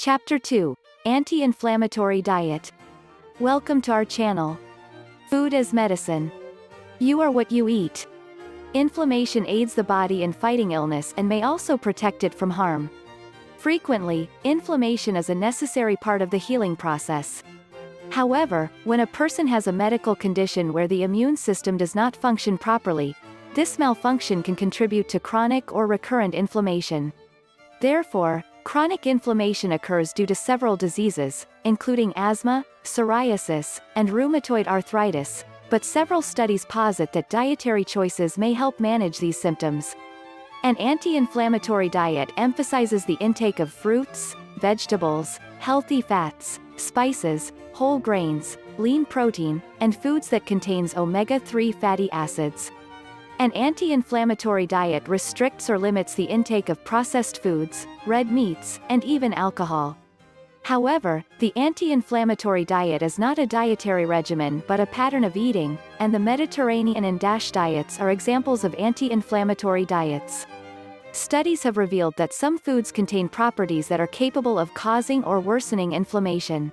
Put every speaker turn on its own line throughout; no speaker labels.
Chapter 2. Anti-Inflammatory Diet. Welcome to our channel. Food as medicine. You are what you eat. Inflammation aids the body in fighting illness and may also protect it from harm. Frequently, inflammation is a necessary part of the healing process. However, when a person has a medical condition where the immune system does not function properly, this malfunction can contribute to chronic or recurrent inflammation. Therefore, chronic inflammation occurs due to several diseases, including asthma, psoriasis, and rheumatoid arthritis, but several studies posit that dietary choices may help manage these symptoms. An anti-inflammatory diet emphasizes the intake of fruits, vegetables, healthy fats, spices, whole grains, lean protein, and foods that contains omega-3 fatty acids. An anti-inflammatory diet restricts or limits the intake of processed foods, red meats, and even alcohol. However, the anti-inflammatory diet is not a dietary regimen but a pattern of eating, and the Mediterranean and DASH diets are examples of anti-inflammatory diets. Studies have revealed that some foods contain properties that are capable of causing or worsening inflammation.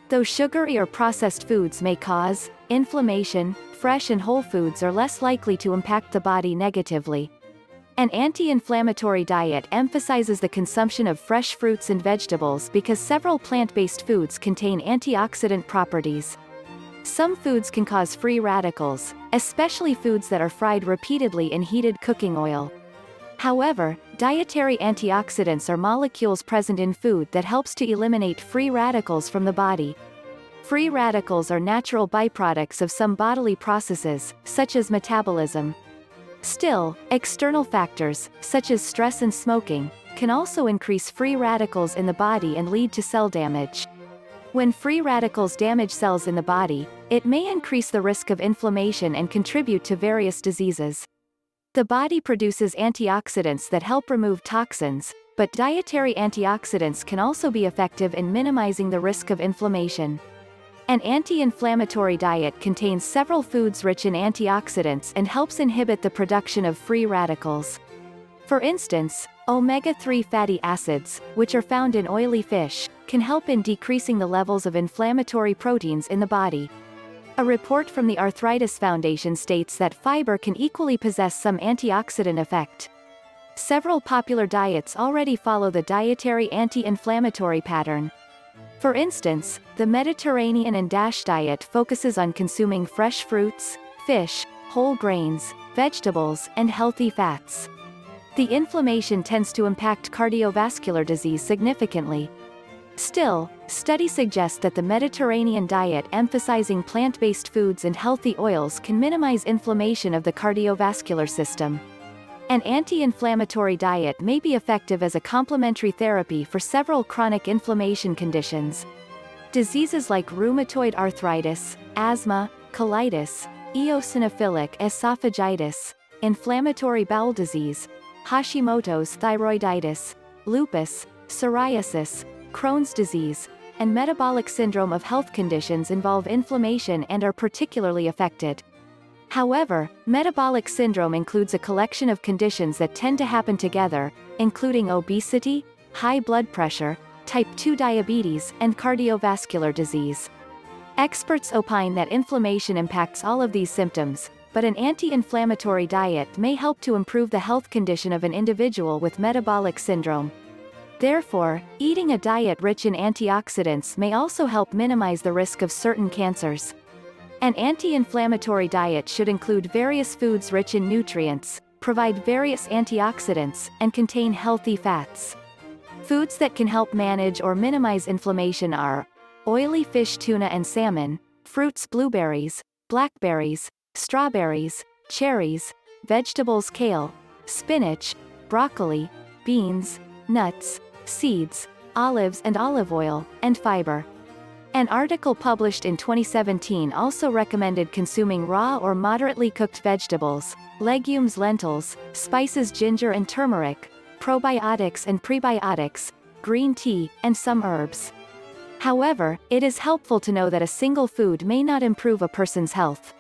Though sugary or processed foods may cause inflammation, fresh and whole foods are less likely to impact the body negatively. An anti-inflammatory diet emphasizes the consumption of fresh fruits and vegetables because several plant-based foods contain antioxidant properties. Some foods can cause free radicals, especially foods that are fried repeatedly in heated cooking oil. However, dietary antioxidants are molecules present in food that helps to eliminate free radicals from the body. Free radicals are natural byproducts of some bodily processes, such as metabolism. Still, external factors, such as stress and smoking, can also increase free radicals in the body and lead to cell damage. When free radicals damage cells in the body, it may increase the risk of inflammation and contribute to various diseases. The body produces antioxidants that help remove toxins, but dietary antioxidants can also be effective in minimizing the risk of inflammation. An anti-inflammatory diet contains several foods rich in antioxidants and helps inhibit the production of free radicals. For instance, omega-3 fatty acids, which are found in oily fish, can help in decreasing the levels of inflammatory proteins in the body. A report from the Arthritis Foundation states that fiber can equally possess some antioxidant effect. Several popular diets already follow the dietary anti-inflammatory pattern. For instance, the Mediterranean and DASH diet focuses on consuming fresh fruits, fish, whole grains, vegetables, and healthy fats. The inflammation tends to impact cardiovascular disease significantly. Still, studies suggest that the Mediterranean diet emphasizing plant-based foods and healthy oils can minimize inflammation of the cardiovascular system. An anti-inflammatory diet may be effective as a complementary therapy for several chronic inflammation conditions. Diseases like rheumatoid arthritis, asthma, colitis, eosinophilic esophagitis, inflammatory bowel disease, Hashimoto's thyroiditis, lupus, psoriasis, Crohn's disease, and metabolic syndrome of health conditions involve inflammation and are particularly affected. However, metabolic syndrome includes a collection of conditions that tend to happen together, including obesity, high blood pressure, type 2 diabetes, and cardiovascular disease. Experts opine that inflammation impacts all of these symptoms, but an anti-inflammatory diet may help to improve the health condition of an individual with metabolic syndrome. Therefore, eating a diet rich in antioxidants may also help minimize the risk of certain cancers. An anti-inflammatory diet should include various foods rich in nutrients, provide various antioxidants, and contain healthy fats. Foods that can help manage or minimize inflammation are oily fish, tuna and salmon, fruits, blueberries, blackberries, strawberries, cherries, vegetables, kale, spinach, broccoli, beans, nuts, seeds, olives and olive oil, and fiber. An article published in 2017 also recommended consuming raw or moderately cooked vegetables, legumes, lentils, spices, ginger and turmeric, probiotics and prebiotics, green tea, and some herbs. However, it is helpful to know that a single food may not improve a person's health.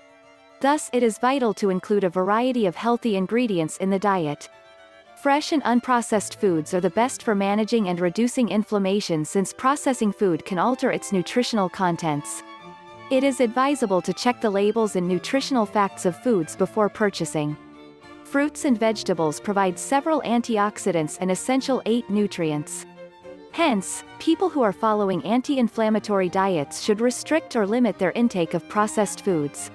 Thus, it is vital to include a variety of healthy ingredients in the diet. Fresh and unprocessed foods are the best for managing and reducing inflammation since processing food can alter its nutritional contents. It is advisable to check the labels and nutritional facts of foods before purchasing. Fruits and vegetables provide several antioxidants and essential 8 nutrients. Hence, people who are following anti-inflammatory diets should restrict or limit their intake of processed foods.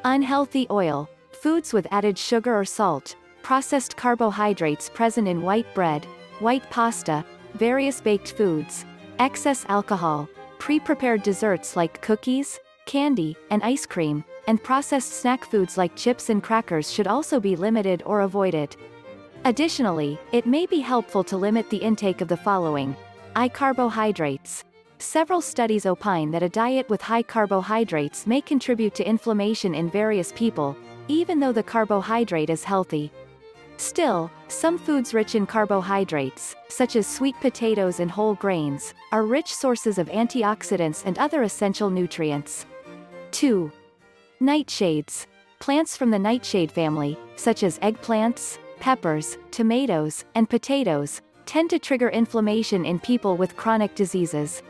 Unhealthy oil, foods with added sugar or salt, processed carbohydrates present in white bread, white pasta, various baked foods, excess alcohol, pre-prepared desserts like cookies, candy, and ice cream, and processed snack foods like chips and crackers should also be limited or avoided. Additionally, it may be helpful to limit the intake of the following: high carbohydrates. Several studies opine that a diet with high carbohydrates may contribute to inflammation in various people, even though the carbohydrate is healthy. Still, some foods rich in carbohydrates, such as sweet potatoes and whole grains, are rich sources of antioxidants and other essential nutrients. 2. Nightshades. Plants from the nightshade family, such as eggplants, peppers, tomatoes, and potatoes, tend to trigger inflammation in people with chronic diseases.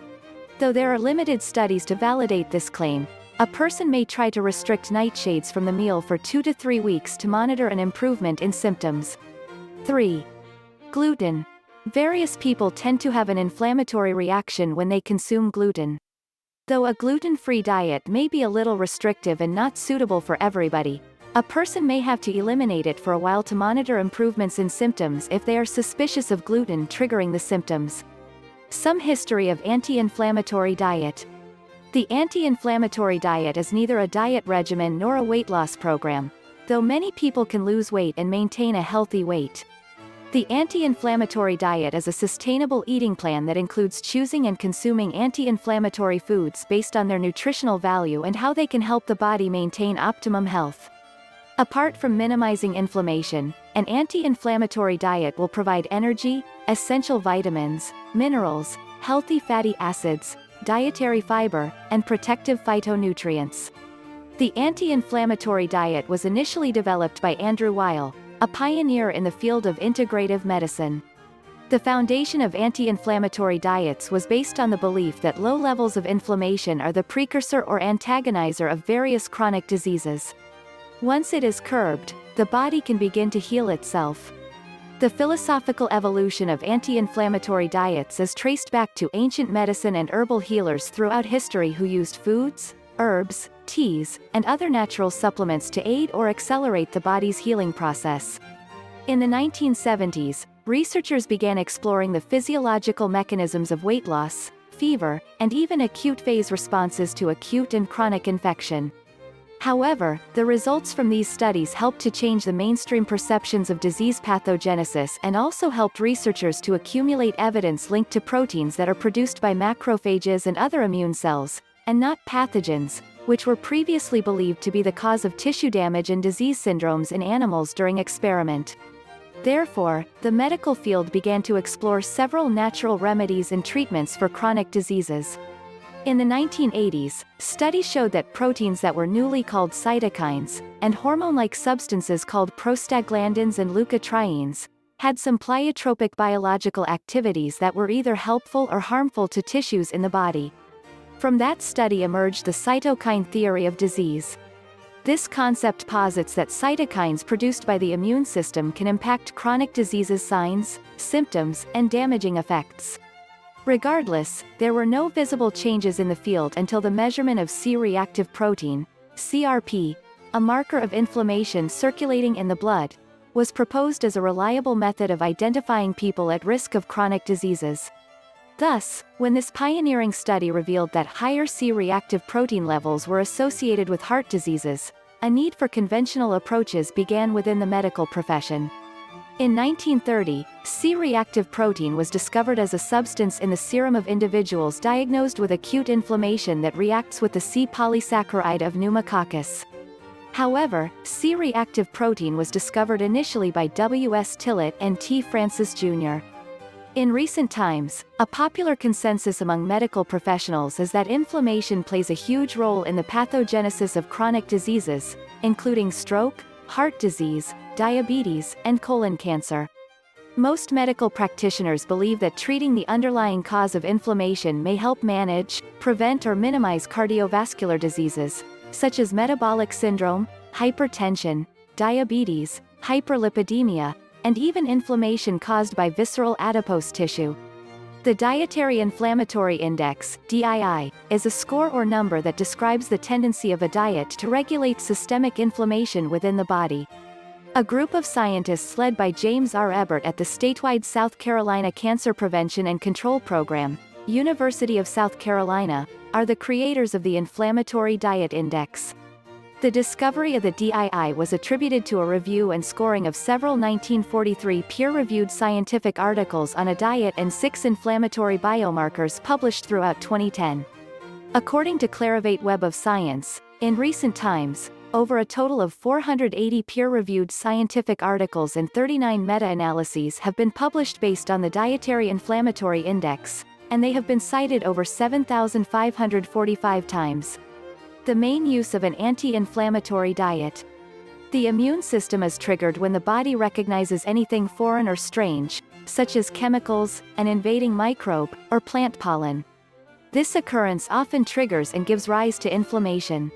Though there are limited studies to validate this claim, a person may try to restrict nightshades from the meal for 2 to 3 weeks to monitor an improvement in symptoms. 3. Gluten. Various people tend to have an inflammatory reaction when they consume gluten. Though a gluten-free diet may be a little restrictive and not suitable for everybody, a person may have to eliminate it for a while to monitor improvements in symptoms if they are suspicious of gluten triggering the symptoms. Some history of anti-inflammatory diet. The anti-inflammatory diet is neither a diet regimen nor a weight loss program, though many people can lose weight and maintain a healthy weight. The anti-inflammatory diet is a sustainable eating plan that includes choosing and consuming anti-inflammatory foods based on their nutritional value and how they can help the body maintain optimum health. Apart from minimizing inflammation, an anti-inflammatory diet will provide energy, essential vitamins, minerals, healthy fatty acids, dietary fiber, and protective phytonutrients. The anti-inflammatory diet was initially developed by Andrew Weil, a pioneer in the field of integrative medicine. The foundation of anti-inflammatory diets was based on the belief that low levels of inflammation are the precursor or antagonizer of various chronic diseases. Once it is curbed, the body can begin to heal itself. The philosophical evolution of anti-inflammatory diets is traced back to ancient medicine and herbal healers throughout history who used foods, herbs, teas, and other natural supplements to aid or accelerate the body's healing process. In the 1970s, researchers began exploring the physiological mechanisms of weight loss, fever, and even acute phase responses to acute and chronic infection. However, the results from these studies helped to change the mainstream perceptions of disease pathogenesis and also helped researchers to accumulate evidence linked to proteins that are produced by macrophages and other immune cells, and not pathogens, which were previously believed to be the cause of tissue damage and disease syndromes in animals during experiment. Therefore, the medical field began to explore several natural remedies and treatments for chronic diseases. In the 1980s, studies showed that proteins that were newly called cytokines, and hormone-like substances called prostaglandins and leukotrienes, had some pleiotropic biological activities that were either helpful or harmful to tissues in the body. From that study emerged the cytokine theory of disease. This concept posits that cytokines produced by the immune system can impact chronic diseases' signs, symptoms, and damaging effects. Regardless, there were no visible changes in the field until the measurement of C-reactive protein, CRP, a marker of inflammation circulating in the blood, was proposed as a reliable method of identifying people at risk of chronic diseases. Thus, when this pioneering study revealed that higher C-reactive protein levels were associated with heart diseases, a need for conventional approaches began within the medical profession. In 1930, C-reactive protein was discovered as a substance in the serum of individuals diagnosed with acute inflammation that reacts with the C polysaccharide of pneumococcus. However, C-reactive protein was discovered initially by W. S. Tillett and T. Francis Jr. In recent times, a popular consensus among medical professionals is that inflammation plays a huge role in the pathogenesis of chronic diseases, including stroke, heart disease, diabetes, and colon cancer. Most medical practitioners believe that treating the underlying cause of inflammation may help manage, prevent or minimize cardiovascular diseases, such as metabolic syndrome, hypertension, diabetes, hyperlipidemia, and even inflammation caused by visceral adipose tissue. The Dietary Inflammatory Index, DII, is a score or number that describes the tendency of a diet to regulate systemic inflammation within the body. A group of scientists led by James R. Ebert at the statewide South Carolina Cancer Prevention and Control Program, University of South Carolina, are the creators of the Inflammatory Diet Index. The discovery of the DII was attributed to a review and scoring of several 1943 peer-reviewed scientific articles on a diet and 6 inflammatory biomarkers published throughout 2010. According to Clarivate Web of Science, in recent times, over a total of 480 peer-reviewed scientific articles and 39 meta-analyses have been published based on the Dietary Inflammatory Index, and they have been cited over 7,545 times. The main use of an anti-inflammatory diet. The immune system is triggered when the body recognizes anything foreign or strange, such as chemicals, an invading microbe, or plant pollen. This occurrence often triggers and gives rise to inflammation.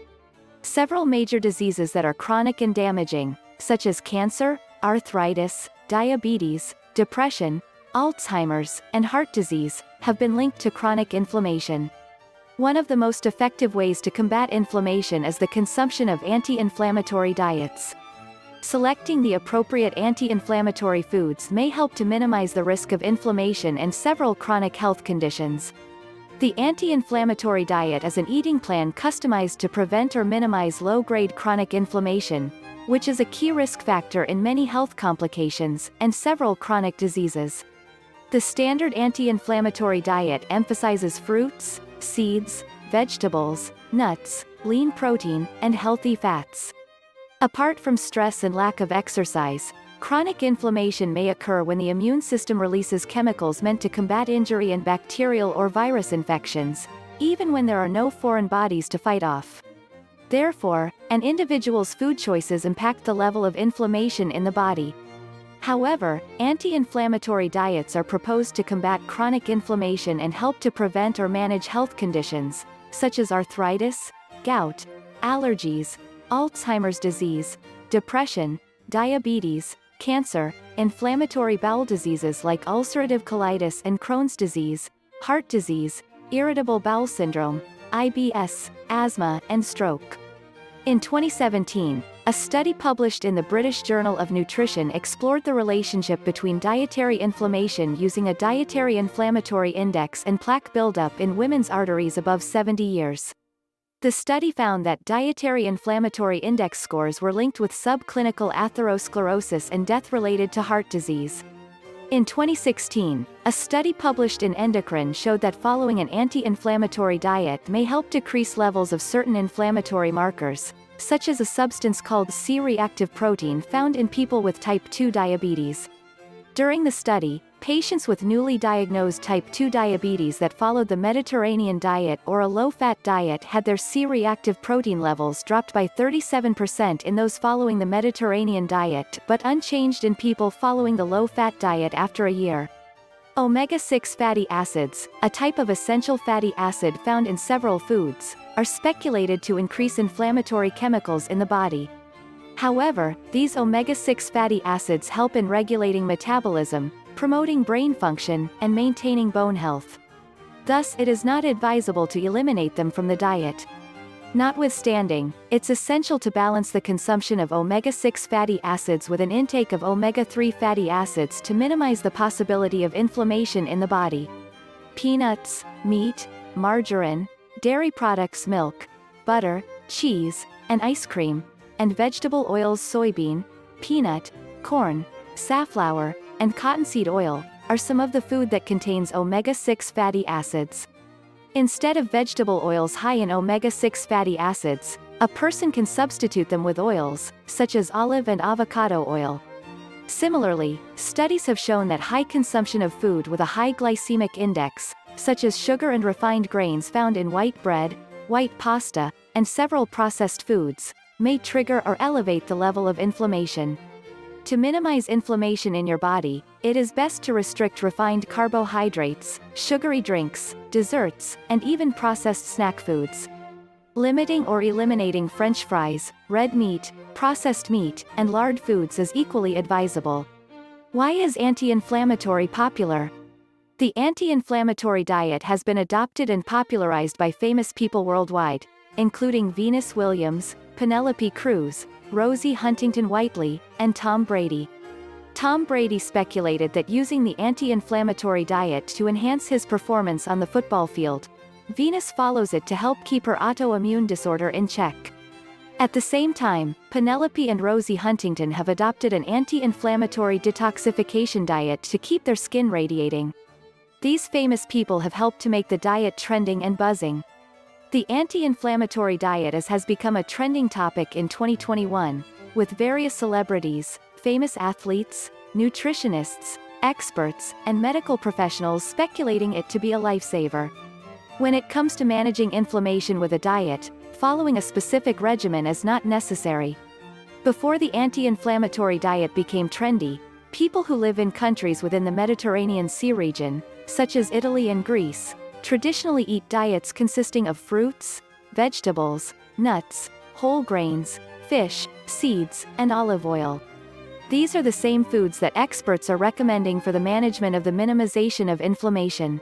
Several major diseases that are chronic and damaging, such as cancer, arthritis, diabetes, depression, Alzheimer's, and heart disease, have been linked to chronic inflammation. One of the most effective ways to combat inflammation is the consumption of anti-inflammatory diets. Selecting the appropriate anti-inflammatory foods may help to minimize the risk of inflammation and several chronic health conditions. The anti-inflammatory diet is an eating plan customized to prevent or minimize low-grade chronic inflammation, which is a key risk factor in many health complications and several chronic diseases. The standard anti-inflammatory diet emphasizes fruits, seeds, vegetables, nuts, lean protein, and healthy fats. Apart from stress and lack of exercise, chronic inflammation may occur when the immune system releases chemicals meant to combat injury and bacterial or virus infections, even when there are no foreign bodies to fight off. Therefore, an individual's food choices impact the level of inflammation in the body. However, anti-inflammatory diets are proposed to combat chronic inflammation and help to prevent or manage health conditions, such as arthritis, gout, allergies, Alzheimer's disease, depression, diabetes, cancer, inflammatory bowel diseases like ulcerative colitis and Crohn's disease, heart disease, irritable bowel syndrome, IBS, asthma, and stroke. In 2017, a study published in the British Journal of Nutrition explored the relationship between dietary inflammation using a dietary inflammatory index and plaque buildup in women's arteries above 70 years. The study found that dietary inflammatory index scores were linked with subclinical atherosclerosis and death related to heart disease. In 2016, a study published in Endocrine showed that following an anti-inflammatory diet may help decrease levels of certain inflammatory markers, such as a substance called C-reactive protein found in people with type 2 diabetes. During the study, patients with newly diagnosed type 2 diabetes that followed the Mediterranean diet or a low-fat diet had their C-reactive protein levels dropped by 37% in those following the Mediterranean diet but unchanged in people following the low-fat diet after a year. Omega-6 fatty acids, a type of essential fatty acid found in several foods, are speculated to increase inflammatory chemicals in the body. However, these omega-6 fatty acids help in regulating metabolism, promoting brain function, and maintaining bone health. Thus, it is not advisable to eliminate them from the diet. Notwithstanding, it's essential to balance the consumption of omega-6 fatty acids with an intake of omega-3 fatty acids to minimize the possibility of inflammation in the body. Peanuts, meat, margarine, dairy products, milk, butter, cheese, and ice cream, and vegetable oils, soybean, peanut, corn, safflower, and cottonseed oil, are some of the food that contains omega-6 fatty acids. Instead of vegetable oils high in omega-6 fatty acids, a person can substitute them with oils, such as olive and avocado oil. Similarly, studies have shown that high consumption of food with a high glycemic index, such as sugar and refined grains found in white bread, white pasta, and several processed foods, may trigger or elevate the level of inflammation. To minimize inflammation in your body, it is best to restrict refined carbohydrates, sugary drinks, desserts, and even processed snack foods. Limiting or eliminating French fries, red meat, processed meat, and lard foods is equally advisable. Why is anti-inflammatory popular? The anti-inflammatory diet has been adopted and popularized by famous people worldwide, including Venus Williams, Penelope Cruz, Rosie Huntington-Whiteley, and Tom Brady. Tom Brady speculated that using the anti-inflammatory diet to enhance his performance on the football field. Venus follows it to help keep her autoimmune disorder in check. At the same time, Penelope and Rosie Huntington have adopted an anti-inflammatory detoxification diet to keep their skin radiating. These famous people have helped to make the diet trending and buzzing. The anti-inflammatory diet has become a trending topic in 2021, with various celebrities, famous athletes, nutritionists, experts, and medical professionals speculating it to be a lifesaver. When it comes to managing inflammation with a diet, following a specific regimen is not necessary. Before the anti-inflammatory diet became trendy, people who live in countries within the Mediterranean Sea region, such as Italy and Greece, traditionally eat diets consisting of fruits, vegetables, nuts, whole grains, fish, seeds, and olive oil. These are the same foods that experts are recommending for the management of the minimization of inflammation.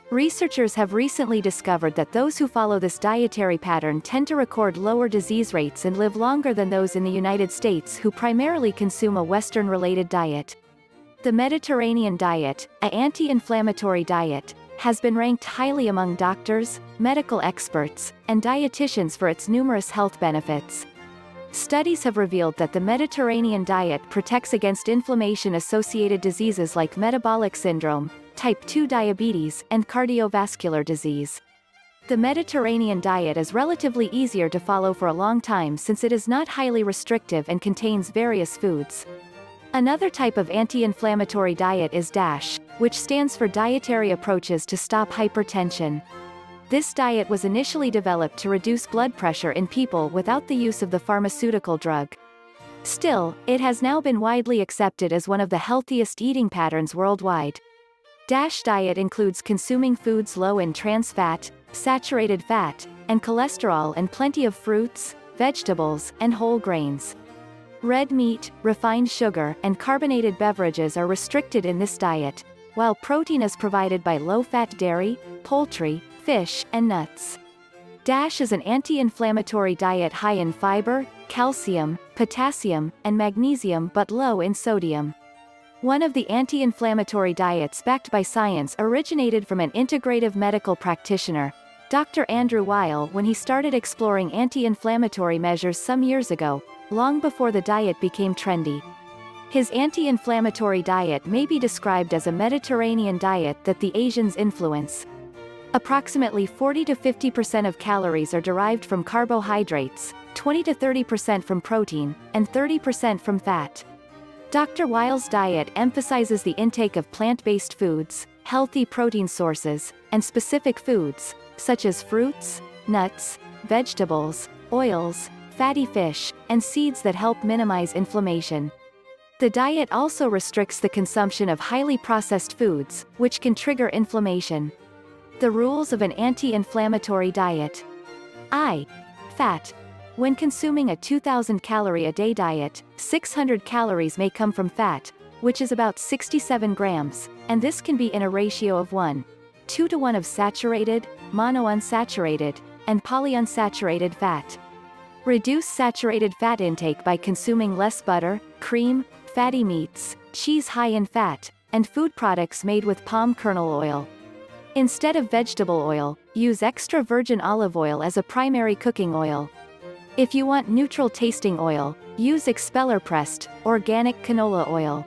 Researchers have recently discovered that those who follow this dietary pattern tend to record lower disease rates and live longer than those in the United States who primarily consume a Western-related diet. The Mediterranean diet, an anti-inflammatory diet, has been ranked highly among doctors, medical experts, and dietitians for its numerous health benefits. Studies have revealed that the Mediterranean diet protects against inflammation-associated diseases like metabolic syndrome, type 2 diabetes, and cardiovascular disease. The Mediterranean diet is relatively easier to follow for a long time since it is not highly restrictive and contains various foods. Another type of anti-inflammatory diet is DASH, which stands for Dietary Approaches to Stop Hypertension. This diet was initially developed to reduce blood pressure in people without the use of the pharmaceutical drug. Still, it has now been widely accepted as one of the healthiest eating patterns worldwide. DASH diet includes consuming foods low in trans fat, saturated fat, and cholesterol and plenty of fruits, vegetables, and whole grains. Red meat, refined sugar, and carbonated beverages are restricted in this diet, while protein is provided by low-fat dairy, poultry, fish, and nuts. DASH is an anti-inflammatory diet high in fiber, calcium, potassium, and magnesium but low in sodium. One of the anti-inflammatory diets backed by science originated from an integrative medical practitioner, Dr. Andrew Weil, when he started exploring anti-inflammatory measures some years ago, long before the diet became trendy. His anti-inflammatory diet may be described as a Mediterranean diet that the Asians influence. Approximately 40 to 50% of calories are derived from carbohydrates, 20 to 30% from protein, and 30% from fat. Dr. Weil's diet emphasizes the intake of plant-based foods, healthy protein sources, and specific foods, such as fruits, nuts, vegetables, oils, fatty fish, and seeds that help minimize inflammation. The diet also restricts the consumption of highly processed foods, which can trigger inflammation. The rules of an anti-inflammatory diet. Fat. When consuming a 2,000 calorie a day diet, 600 calories may come from fat, which is about 67 grams, and this can be in a ratio of 1:2 to 1 of saturated, monounsaturated, and polyunsaturated fat. Reduce saturated fat intake by consuming less butter, cream, fatty meats, cheese high in fat, and food products made with palm kernel oil. Instead of vegetable oil, use extra virgin olive oil as a primary cooking oil. If you want neutral tasting oil, use expeller-pressed, organic canola oil.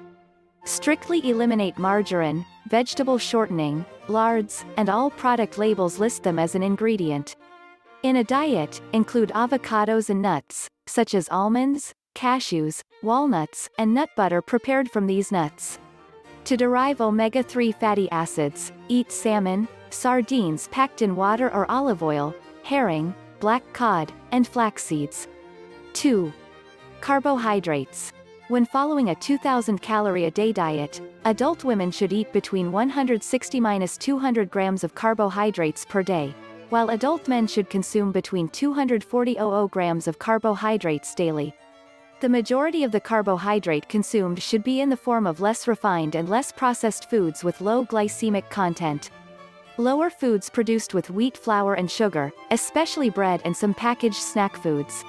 Strictly eliminate margarine, vegetable shortening, lards, and all product labels list them as an ingredient. In a diet, include avocados and nuts, such as almonds, cashews, walnuts, and nut butter prepared from these nuts. To derive omega-3 fatty acids, eat salmon, sardines packed in water or olive oil, herring, black cod, and flax seeds. 2. Carbohydrates. When following a 2,000 calorie a day diet, adult women should eat between 160–200 grams of carbohydrates per day, while adult men should consume between 240–000 grams of carbohydrates daily. The majority of the carbohydrate consumed should be in the form of less refined and less processed foods with low glycemic content. Lower foods produced with wheat flour and sugar, especially bread and some packaged snack foods.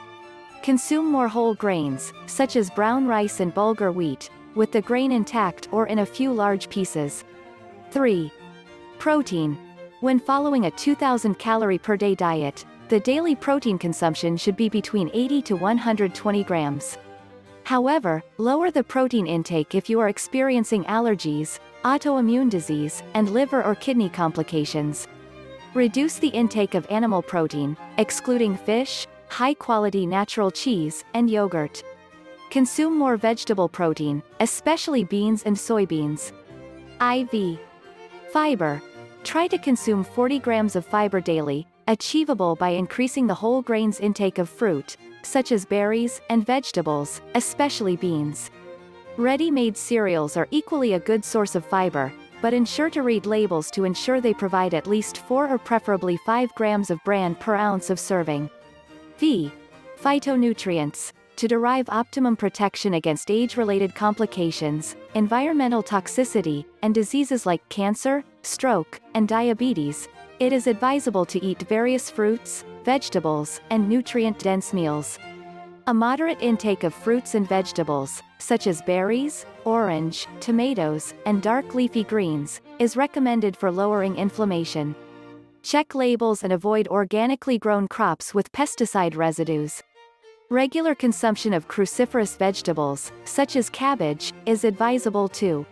Consume more whole grains, such as brown rice and bulgur wheat, with the grain intact or in a few large pieces. 3. Protein. When following a 2,000 calorie per day diet, the daily protein consumption should be between 80 to 120 grams. However, lower the protein intake if you are experiencing allergies, autoimmune disease, and liver or kidney complications. Reduce the intake of animal protein, excluding fish, high-quality natural cheese, and yogurt. Consume more vegetable protein, especially beans and soybeans. IV. Fiber. Try to consume 40 grams of fiber daily, achievable by increasing the whole grains intake of fruit, such as berries and vegetables, especially beans. Ready-made cereals are equally a good source of fiber, but ensure to read labels to ensure they provide at least 4 or preferably 5 grams of bran per ounce of serving. V. Phytonutrients. To derive optimum protection against age-related complications, environmental toxicity, and diseases like cancer, stroke, and diabetes, it is advisable to eat various fruits, vegetables, and nutrient-dense meals. A moderate intake of fruits and vegetables, such as berries, orange, tomatoes, and dark leafy greens, is recommended for lowering inflammation. Check labels and avoid organically grown crops with pesticide residues. Regular consumption of cruciferous vegetables, such as cabbage, is advisable too.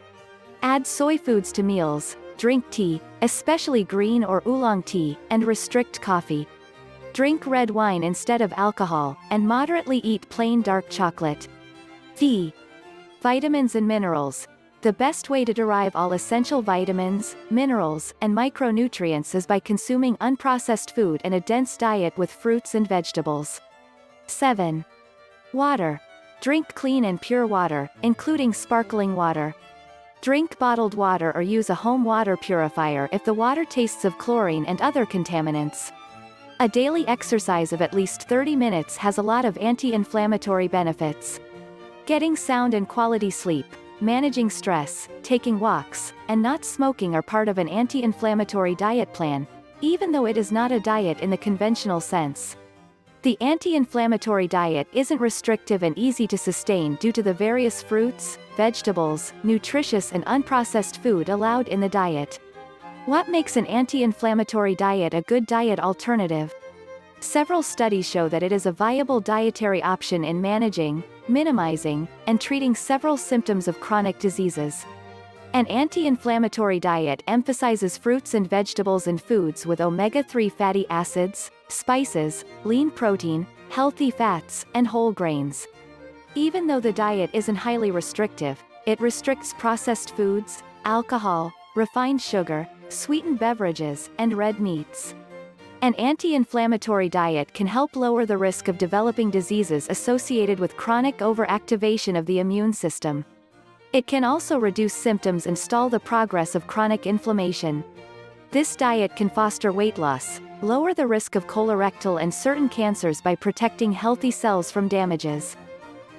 Add soy foods to meals, drink tea, especially green or oolong tea, and restrict coffee. Drink red wine instead of alcohol, and moderately eat plain dark chocolate. V. Vitamins and minerals. The best way to derive all essential vitamins, minerals, and micronutrients is by consuming unprocessed food and a dense diet with fruits and vegetables. 7. Water. Drink clean and pure water, including sparkling water. Drink bottled water or use a home water purifier if the water tastes of chlorine and other contaminants. A daily exercise of at least 30 minutes has a lot of anti-inflammatory benefits. Getting sound and quality sleep, managing stress, taking walks, and not smoking are part of an anti-inflammatory diet plan, even though it is not a diet in the conventional sense. The anti-inflammatory diet isn't restrictive and easy to sustain due to the various fruits, vegetables, nutritious and unprocessed food allowed in the diet. What makes an anti-inflammatory diet a good diet alternative? Several studies show that it is a viable dietary option in managing, minimizing, and treating several symptoms of chronic diseases. An anti-inflammatory diet emphasizes fruits and vegetables and foods with omega-3 fatty acids, spices, lean protein, healthy fats, and whole grains. Even though the diet isn't highly restrictive, it restricts processed foods, alcohol, refined sugar, sweetened beverages, and red meats. An anti-inflammatory diet can help lower the risk of developing diseases associated with chronic overactivation of the immune system. It can also reduce symptoms and stall the progress of chronic inflammation. This diet can foster weight loss, lower the risk of colorectal and certain cancers by protecting healthy cells from damages.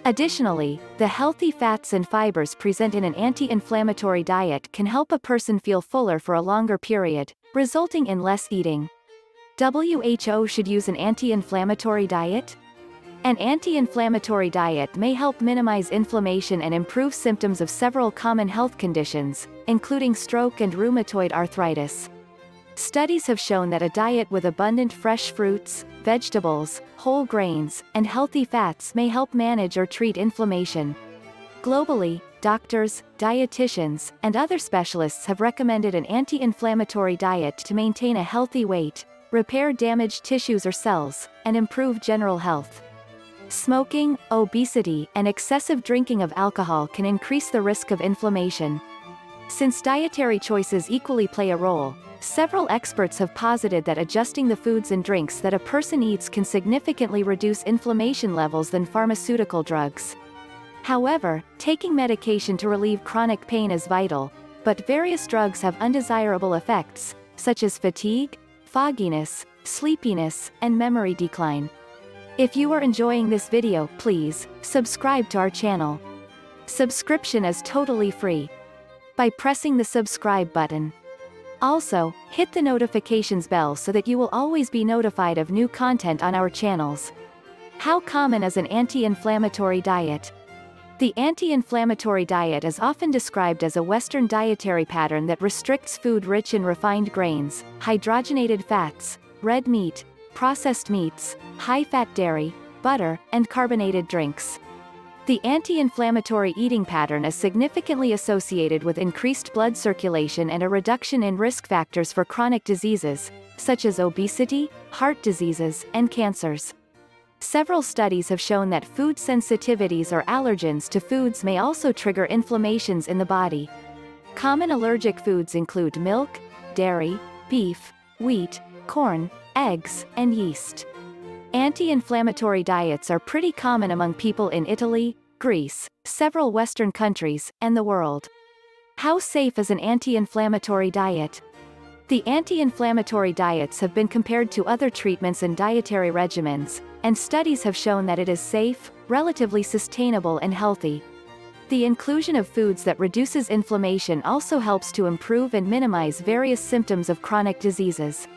Additionally, the healthy fats and fibers present in an anti-inflammatory diet can help a person feel fuller for a longer period, resulting in less eating. WHO should use an anti-inflammatory diet? An anti-inflammatory diet may help minimize inflammation and improve symptoms of several common health conditions, including stroke and rheumatoid arthritis. Studies have shown that a diet with abundant fresh fruits, vegetables, whole grains, and healthy fats may help manage or treat inflammation. Globally, doctors, dietitians, and other specialists have recommended an anti-inflammatory diet to maintain a healthy weight, repair damaged tissues or cells, and improve general health. Smoking, obesity, and excessive drinking of alcohol can increase the risk of inflammation. Since dietary choices equally play a role, several experts have posited that adjusting the foods and drinks that a person eats can significantly reduce inflammation levels than pharmaceutical drugs. However, taking medication to relieve chronic pain is vital, but various drugs have undesirable effects, such as fatigue, fogginess, sleepiness, and memory decline. If you are enjoying this video, please subscribe to our channel. Subscription is totally free by pressing the subscribe button. Also, hit the notifications bell so that you will always be notified of new content on our channels. How common is an anti-inflammatory diet? The anti-inflammatory diet is often described as a Western dietary pattern that restricts food rich in refined grains, hydrogenated fats, red meat, processed meats, high-fat dairy, butter, and carbonated drinks. The anti-inflammatory eating pattern is significantly associated with increased blood circulation and a reduction in risk factors for chronic diseases, such as obesity, heart diseases, and cancers. Several studies have shown that food sensitivities or allergens to foods may also trigger inflammations in the body. Common allergic foods include milk, dairy, beef, wheat, corn, eggs, and yeast. Anti-inflammatory diets are pretty common among people in Italy, Greece, several Western countries, and the world. How safe is an anti-inflammatory diet? The anti-inflammatory diets have been compared to other treatments and dietary regimens, and studies have shown that it is safe, relatively sustainable and healthy. The inclusion of foods that reduces inflammation also helps to improve and minimize various symptoms of chronic diseases.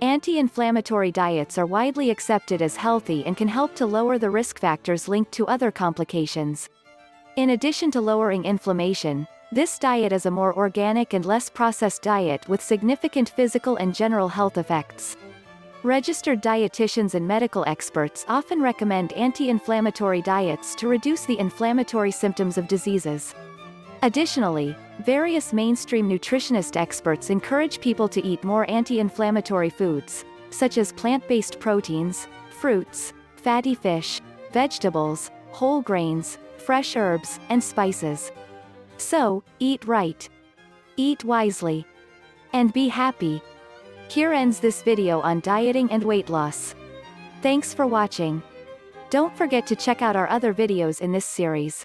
Anti-inflammatory diets are widely accepted as healthy and can help to lower the risk factors linked to other complications. In addition to lowering inflammation, this diet is a more organic and less processed diet with significant physical and general health effects. Registered dietitians and medical experts often recommend anti-inflammatory diets to reduce the inflammatory symptoms of diseases. Additionally, various mainstream nutritionist experts encourage people to eat more anti-inflammatory foods, such as plant-based proteins, fruits, fatty fish, vegetables, whole grains, fresh herbs, and spices. So, eat right, eat wisely, and be happy. Here ends this video on dieting and weight loss. Thanks for watching. Don't forget to check out our other videos in this series.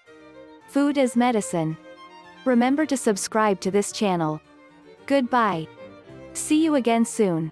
Food is medicine. Remember to subscribe to this channel. Goodbye. See you again soon.